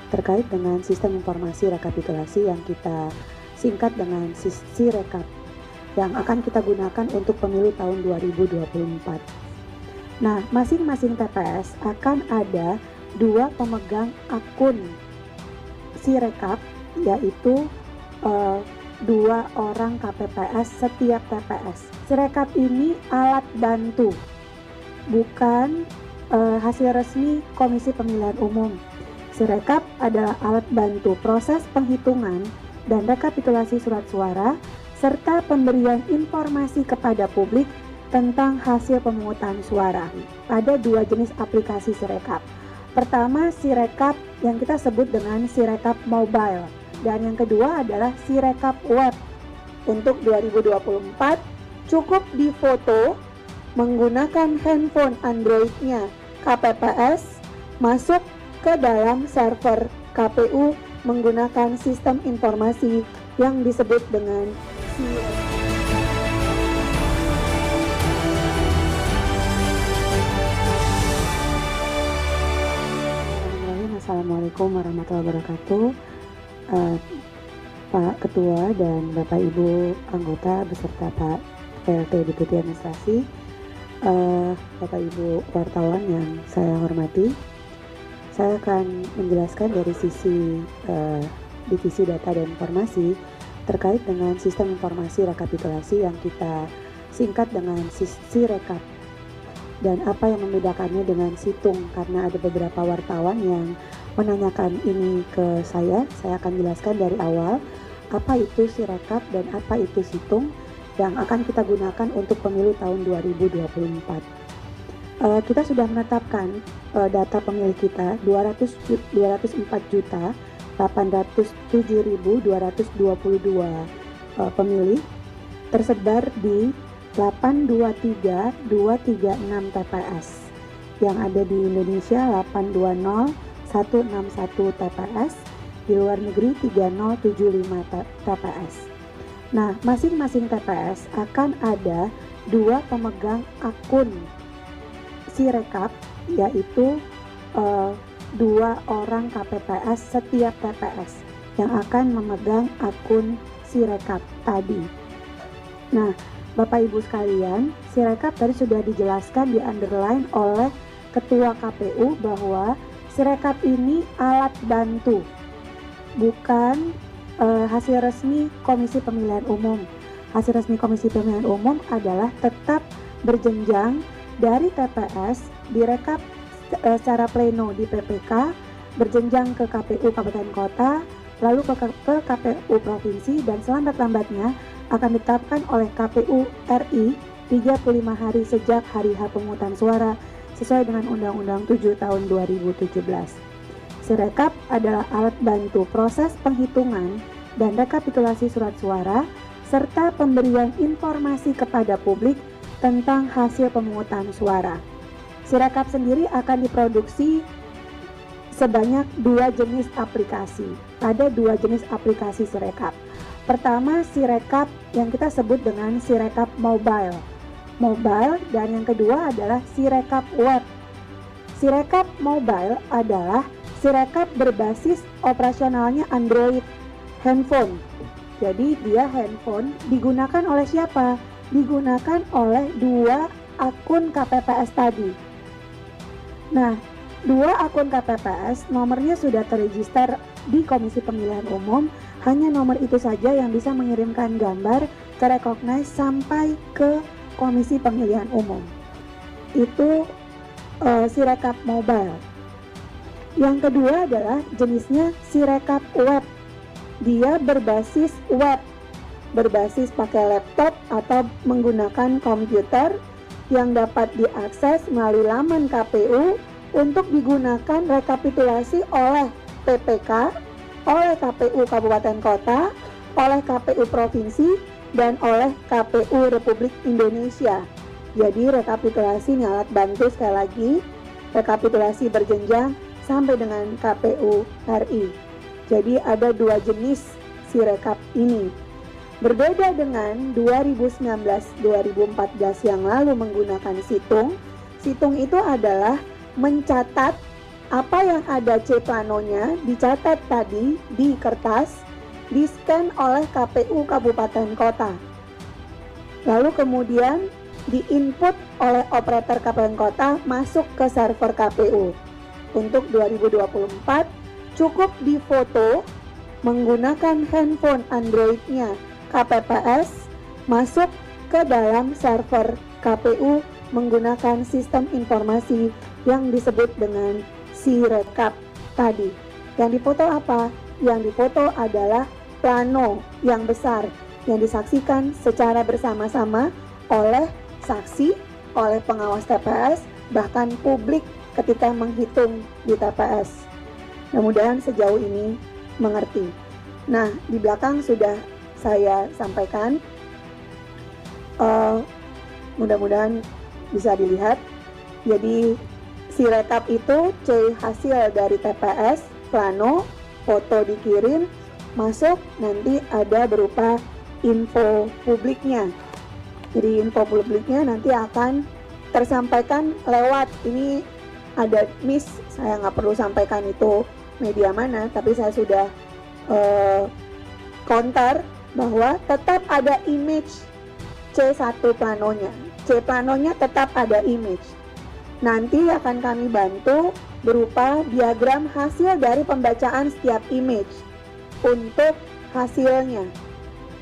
terkait dengan sistem informasi rekapitulasi yang kita singkat dengan Sirekap yang akan kita gunakan untuk pemilu tahun 2024. Nah, masing-masing TPS akan ada 2 pemegang akun Sirekap, yaitu 2 orang KPPS setiap TPS. Sirekap ini alat bantu, bukan hasil resmi Komisi Pemilihan Umum. Sirekap adalah alat bantu proses penghitungan dan rekapitulasi surat suara serta pemberian informasi kepada publik tentang hasil pemungutan suara. Ada 2 jenis aplikasi Sirekap. Pertama, Sirekap yang kita sebut dengan Sirekap Mobile, dan yang kedua adalah Sirekap Web. Untuk 2024 cukup difoto menggunakan handphone Android-nya KPPS, masuk ke dalam server KPU menggunakan sistem informasi yang disebut dengan Sirekap. Assalamualaikum warahmatullahi wabarakatuh. Pak Ketua dan Bapak Ibu anggota beserta Pak PLT Deputi Administrasi, Bapak Ibu wartawan yang saya hormati, saya akan menjelaskan dari sisi Divisi Data dan Informasi terkait dengan sistem informasi rekapitulasi yang kita singkat dengan Sirekap dan apa yang membedakannya dengan Situng, karena ada beberapa wartawan yang menanyakan ini ke saya akan jelaskan dari awal apa itu Sirekap dan apa itu Situng yang akan kita gunakan untuk pemilu tahun 2024. Kita sudah menetapkan data pemilih kita 204.807.222 pemilih tersebar di 823.236 TPS yang ada di Indonesia 820.161 TPS, di luar negeri 3075 TPS. Nah, masing-masing TPS akan ada 2 pemegang akun Sirekap, yaitu 2 orang KPPS setiap TPS yang akan memegang akun Sirekap tadi. Nah, Bapak Ibu sekalian, Sirekap tadi sudah dijelaskan, di underline oleh Ketua KPU bahwa Sirekap ini alat bantu, bukan hasil resmi Komisi Pemilihan Umum. Hasil resmi Komisi Pemilihan Umum adalah tetap berjenjang dari TPS, direkap secara pleno di PPK, berjenjang ke KPU Kabupaten Kota, lalu ke KPU Provinsi, dan selambat-lambatnya akan ditetapkan oleh KPU RI 35 hari sejak hari H pemungutan suara sesuai dengan Undang-Undang 7 tahun 2017. Sirekap adalah alat bantu proses penghitungan dan rekapitulasi surat suara serta pemberian informasi kepada publik tentang hasil pemungutan suara. Sirekap sendiri akan diproduksi sebanyak 2 jenis aplikasi. Ada 2 jenis aplikasi Sirekap. Pertama, Sirekap yang kita sebut dengan Sirekap Mobile, dan yang kedua adalah Sirekap Web. Sirekap Mobile adalah Sirekap berbasis operasionalnya Android handphone. Jadi dia handphone digunakan oleh siapa? Digunakan oleh 2 akun KPPS tadi. Nah, 2 akun KPPS nomornya sudah terregister di Komisi Pemilihan Umum. Hanya nomor itu saja yang bisa mengirimkan gambar terrecognize sampai ke Komisi Pemilihan Umum. Itu Sirekap Mobile. Yang kedua adalah jenisnya Sirekap Web. Dia berbasis web, berbasis pakai laptop atau menggunakan komputer yang dapat diakses melalui laman KPU untuk digunakan rekapitulasi oleh PPK, oleh KPU Kabupaten Kota, oleh KPU Provinsi, dan oleh KPU Republik Indonesia. Jadi rekapitulasi ini alat bantu, sekali lagi, rekapitulasi berjenjang sampai dengan KPU RI. Jadi ada 2 jenis Sirekap ini. Berbeda dengan 2019-2014 yang lalu menggunakan Situng. Situng itu adalah mencatat apa yang ada C planonya dicatat tadi di kertas, di-scan oleh KPU Kabupaten Kota. Lalu kemudian di-input oleh operator Kabupaten Kota masuk ke server KPU. Untuk 2024 cukup difoto menggunakan handphone Android-nya KPPS masuk ke dalam server KPU menggunakan sistem informasi yang disebut dengan Sirekap tadi. Yang difoto apa? Yang difoto adalah plano yang besar yang disaksikan secara bersama-sama oleh saksi, oleh pengawas TPS, bahkan publik ketika menghitung di TPS. Mudah-mudahan sejauh ini mengerti. Nah, di belakang sudah saya sampaikan. Mudah-mudahan bisa dilihat. Jadi Sirekap itu C hasil dari TPS, plano, foto dikirim, masuk, nanti ada berupa info publiknya. Jadi info publiknya nanti akan tersampaikan lewat, ini ada miss, saya nggak perlu sampaikan itu media mana, tapi saya sudah counter bahwa tetap ada image C1 planonya. C planonya tetap ada image. Nanti akan kami bantu berupa diagram hasil dari pembacaan setiap image untuk hasilnya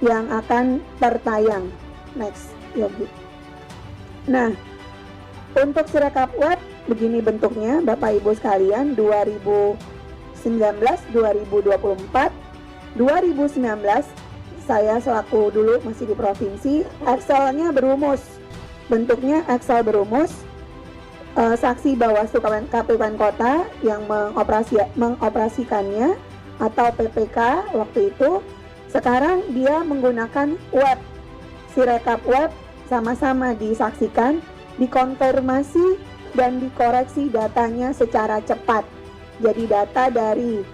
yang akan tertayang. Next, Yogi. Nah, untuk Sirekap web begini bentuknya Bapak Ibu sekalian, 2019-2024. 2019 saya selaku dulu masih di provinsi, Excel-nya berumus. Bentuknya Excel berumus. Saksi Bawaslu Kabupaten Kota yang mengoperasikannya atau PPK waktu itu, sekarang dia menggunakan web. Sirekap web sama-sama disaksikan, dikonfirmasi dan dikoreksi datanya secara cepat. Jadi data dari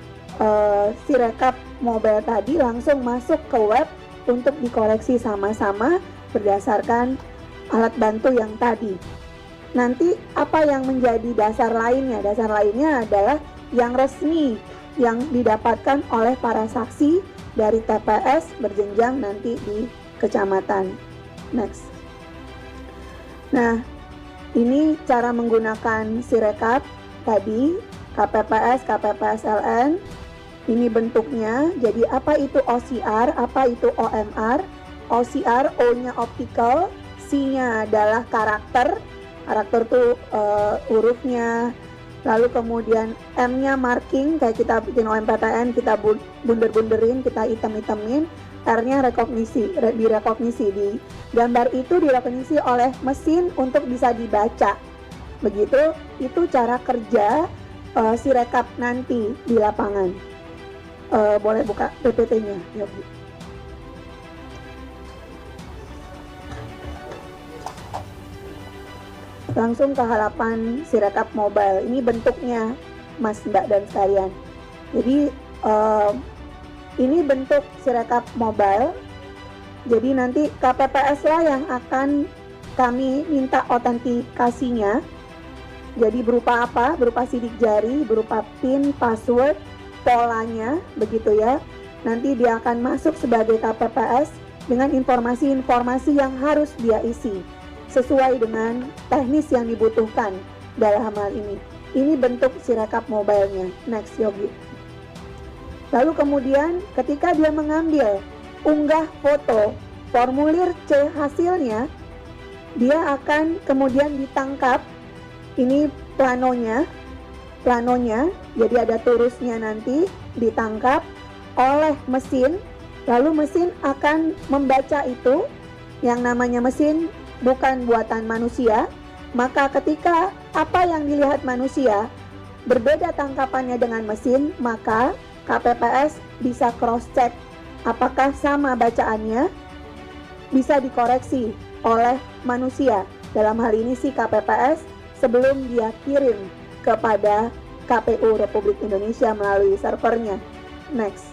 Sirekap mobile tadi langsung masuk ke web untuk dikoreksi sama-sama berdasarkan alat bantu yang tadi. Nanti apa yang menjadi dasar lainnya? Dasar lainnya adalah yang resmi yang didapatkan oleh para saksi dari TPS berjenjang nanti di kecamatan. Next. Nah, ini cara menggunakan Sirekap tadi, KPPS, KPPSLN. Ini bentuknya. Jadi apa itu OCR, apa itu OMR? OCR, O-nya optical, C-nya adalah karakter. Karakter tuh hurufnya, lalu kemudian M-nya marking, kayak kita bikin OMPTN, kita bunder-bunderin, kita hitam-hitamin. R-nya rekognisi, direkognisi, di gambar itu direkognisi oleh mesin untuk bisa dibaca. Begitu, itu cara kerja Sirekap nanti di lapangan. Boleh buka PPT-nya, Yogi. Langsung ke halaman Sirekap mobile. Ini bentuknya, Mas, Mbak, dan sekalian. Jadi ini bentuk Sirekap mobile. Jadi nanti KPPS lah yang akan kami minta autentikasinya. Jadi berupa apa? Berupa sidik jari, berupa PIN, password, polanya, begitu ya. Nanti dia akan masuk sebagai KPPS dengan informasi-informasi yang harus dia isi sesuai dengan teknis yang dibutuhkan dalam hal ini. Ini bentuk Sirekap mobile-nya. Next, Yogi. Lalu kemudian ketika dia mengambil unggah foto formulir C hasilnya, dia akan kemudian ditangkap. Ini planonya, jadi ada turusnya nanti, ditangkap oleh mesin, lalu mesin akan membaca itu. Yang namanya mesin bukan buatan manusia, maka ketika apa yang dilihat manusia berbeda tangkapannya dengan mesin, maka KPPS bisa cross check apakah sama bacaannya, bisa dikoreksi oleh manusia, dalam hal ini si KPPS, sebelum dia kirim kepada KPU Republik Indonesia melalui servernya. Next.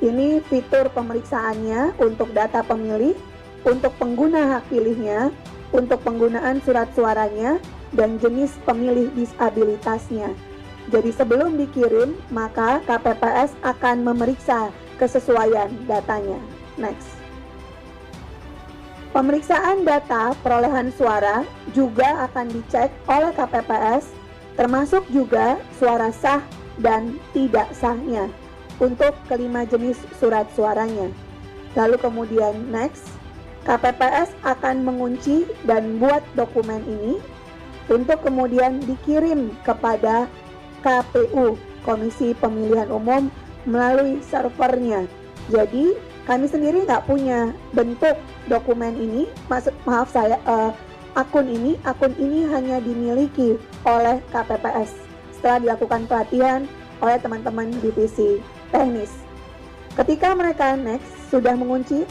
Ini fitur pemeriksaannya untuk data pemilih, untuk pengguna hak pilihnya, untuk penggunaan surat suaranya, dan jenis pemilih disabilitasnya. Jadi sebelum dikirim, maka KPPS akan memeriksa kesesuaian datanya. Next. Pemeriksaan data perolehan suara juga akan dicek oleh KPPS, termasuk juga suara sah dan tidak sahnya untuk kelima jenis surat suaranya. Lalu kemudian next, KPPS akan mengunci dan buat dokumen ini untuk kemudian dikirim kepada KPU, Komisi Pemilihan Umum, melalui servernya. Jadi kami sendiri nggak punya bentuk dokumen ini, akun ini hanya dimiliki oleh KPPS setelah dilakukan pelatihan oleh teman-teman divisi teknis. Ketika mereka next sudah mengunci,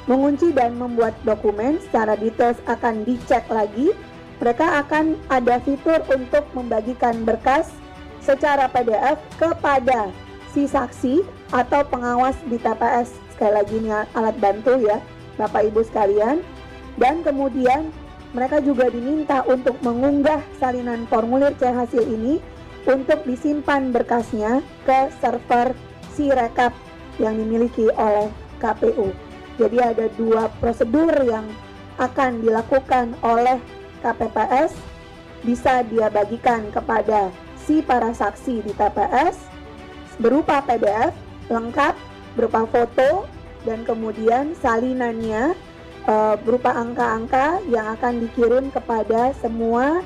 mengunci dan membuat dokumen secara detail akan dicek lagi. Mereka akan ada fitur untuk membagikan berkas secara PDF kepada si saksi atau pengawas di TPS. Sekali lagi ini alat bantu ya Bapak Ibu sekalian. Dan kemudian mereka juga diminta untuk mengunggah salinan formulir C hasil ini untuk disimpan berkasnya ke server Sirekap yang dimiliki oleh KPU. Jadi ada dua prosedur yang akan dilakukan oleh KPPS, bisa dia bagikan kepada si para saksi di TPS berupa PDF lengkap, berupa foto, dan kemudian salinannya berupa angka-angka yang akan dikirim kepada semua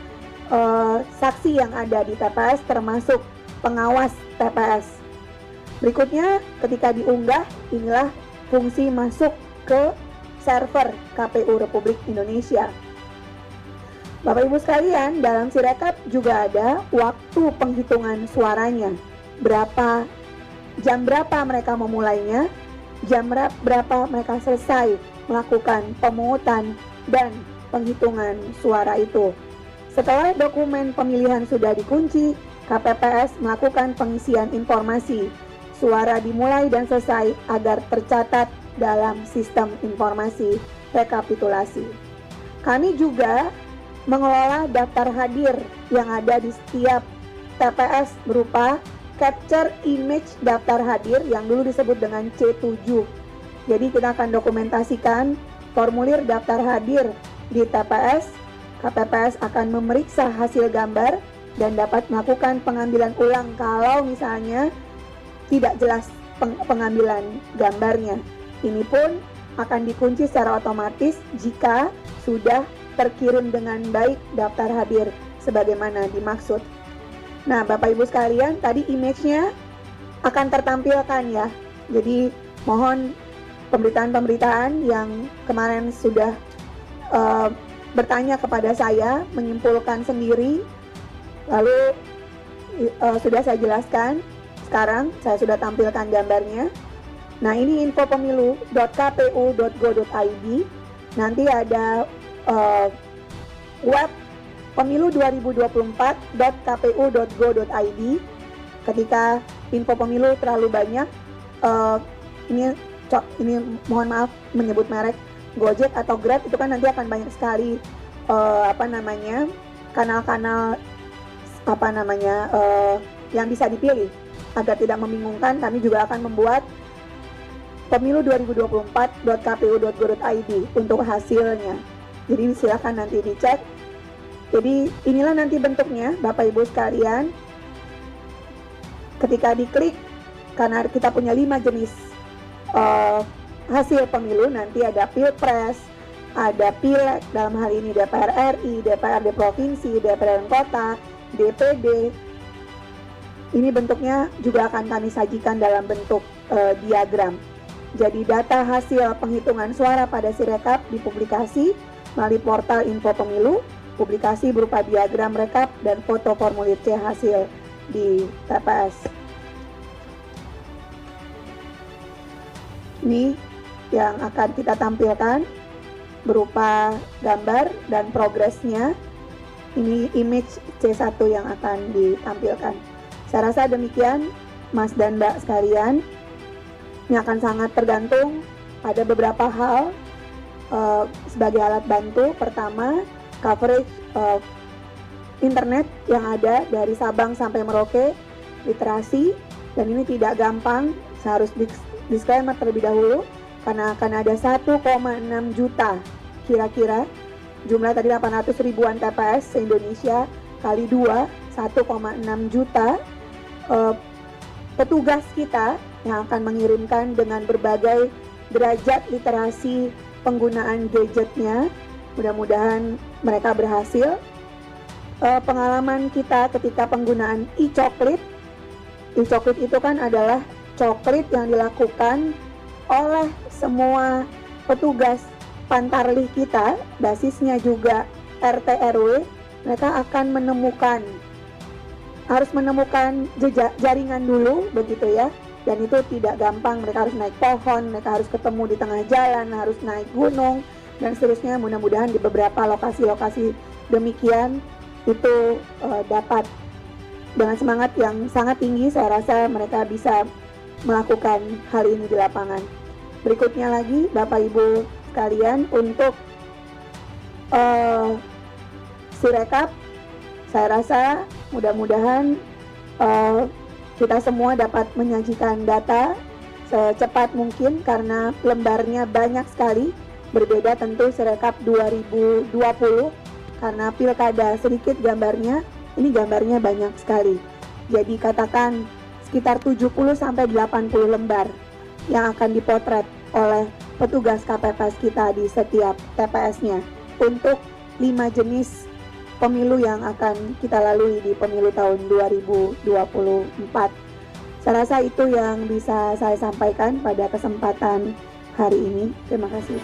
saksi yang ada di TPS termasuk pengawas TPS. Berikutnya ketika diunggah, inilah fungsi masuk ke server KPU Republik Indonesia. Bapak Ibu sekalian, dalam Sirekap juga ada waktu penghitungan suaranya. Jam berapa mereka memulainya, jam berapa mereka selesai melakukan pemungutan dan penghitungan suara itu. Setelah dokumen pemilihan sudah dikunci, KPPS melakukan pengisian informasi. Suara dimulai dan selesai agar tercatat dalam sistem informasi rekapitulasi. Kami juga mengelola daftar hadir yang ada di setiap TPS berupa capture image daftar hadir yang dulu disebut dengan C7. Jadi kita akan dokumentasikan formulir daftar hadir di TPS. KPPS akan memeriksa hasil gambar dan dapat melakukan pengambilan ulang kalau misalnya tidak jelas pengambilan gambarnya. Ini pun akan dikunci secara otomatis jika sudah terkirim dengan baik daftar hadir sebagaimana dimaksud. Nah, Bapak Ibu sekalian, tadi image-nya akan tertampilkan ya. Jadi mohon pemberitaan-pemberitaan yang kemarin sudah bertanya kepada saya, menyimpulkan sendiri, lalu sudah saya jelaskan. Sekarang saya sudah tampilkan gambarnya. Nah, ini infopemilu.kpu.go.id. Nanti ada web pemilu2024.kpu.go.id. Ketika info pemilu terlalu banyak, ini mohon maaf menyebut merek Gojek atau Grab, itu kan nanti akan banyak sekali kanal-kanal yang bisa dipilih. Agar tidak membingungkan, kami juga akan membuat pemilu2024.kpu.go.id untuk hasilnya. Jadi silakan nanti dicek. Jadi inilah nanti bentuknya Bapak Ibu sekalian. Ketika diklik, karena kita punya 5 jenis hasil pemilu, nanti ada Pilpres, ada Pileg, dalam hal ini DPR RI, DPRD Provinsi, DPR Kota, DPD. Ini bentuknya juga akan kami sajikan dalam bentuk diagram. Jadi data hasil penghitungan suara pada Sirekap dipublikasi melalui portal info pemilu, publikasi berupa diagram rekap dan foto formulir C hasil di TPS. Ini yang akan kita tampilkan berupa gambar dan progresnya. Ini image C1 yang akan ditampilkan. Saya rasa demikian Mas dan Mbak sekalian. Ini akan sangat tergantung pada beberapa hal sebagai alat bantu. Pertama, coverage internet yang ada dari Sabang sampai Merauke, literasi, dan ini tidak gampang. Saya harus disclaimer terlebih dahulu karena akan ada 1,6 juta kira-kira, jumlah tadi 800 ribuan TPS se-Indonesia kali 2, 1,6 juta petugas kita yang akan mengirimkan dengan berbagai derajat literasi penggunaan gadgetnya. Mudah-mudahan mereka berhasil. Pengalaman kita ketika penggunaan e-coklit. E-coklit itu kan adalah coklit yang dilakukan oleh semua petugas Pantarlih kita, basisnya juga RT RW. Mereka akan harus menemukan jejak jaringan dulu, begitu ya. Dan itu tidak gampang, mereka harus naik pohon, mereka harus ketemu di tengah jalan, harus naik gunung, dan seterusnya. Mudah-mudahan di beberapa lokasi-lokasi demikian itu dapat dengan semangat yang sangat tinggi, saya rasa mereka bisa melakukan hal ini di lapangan. Berikutnya lagi, Bapak Ibu sekalian, untuk Sirekap, saya rasa mudah-mudahan kita semua dapat menyajikan data secepat mungkin karena lembarnya banyak sekali. Berbeda tentu Sirekap 2020 karena pilkada sedikit gambarnya, ini gambarnya banyak sekali. Jadi katakan sekitar 70-80 lembar yang akan dipotret oleh petugas KPPS kita di setiap TPS-nya untuk 5 jenis pemilu yang akan kita lalui di pemilu tahun 2024. Saya rasa itu yang bisa saya sampaikan pada kesempatan hari ini. Terima kasih.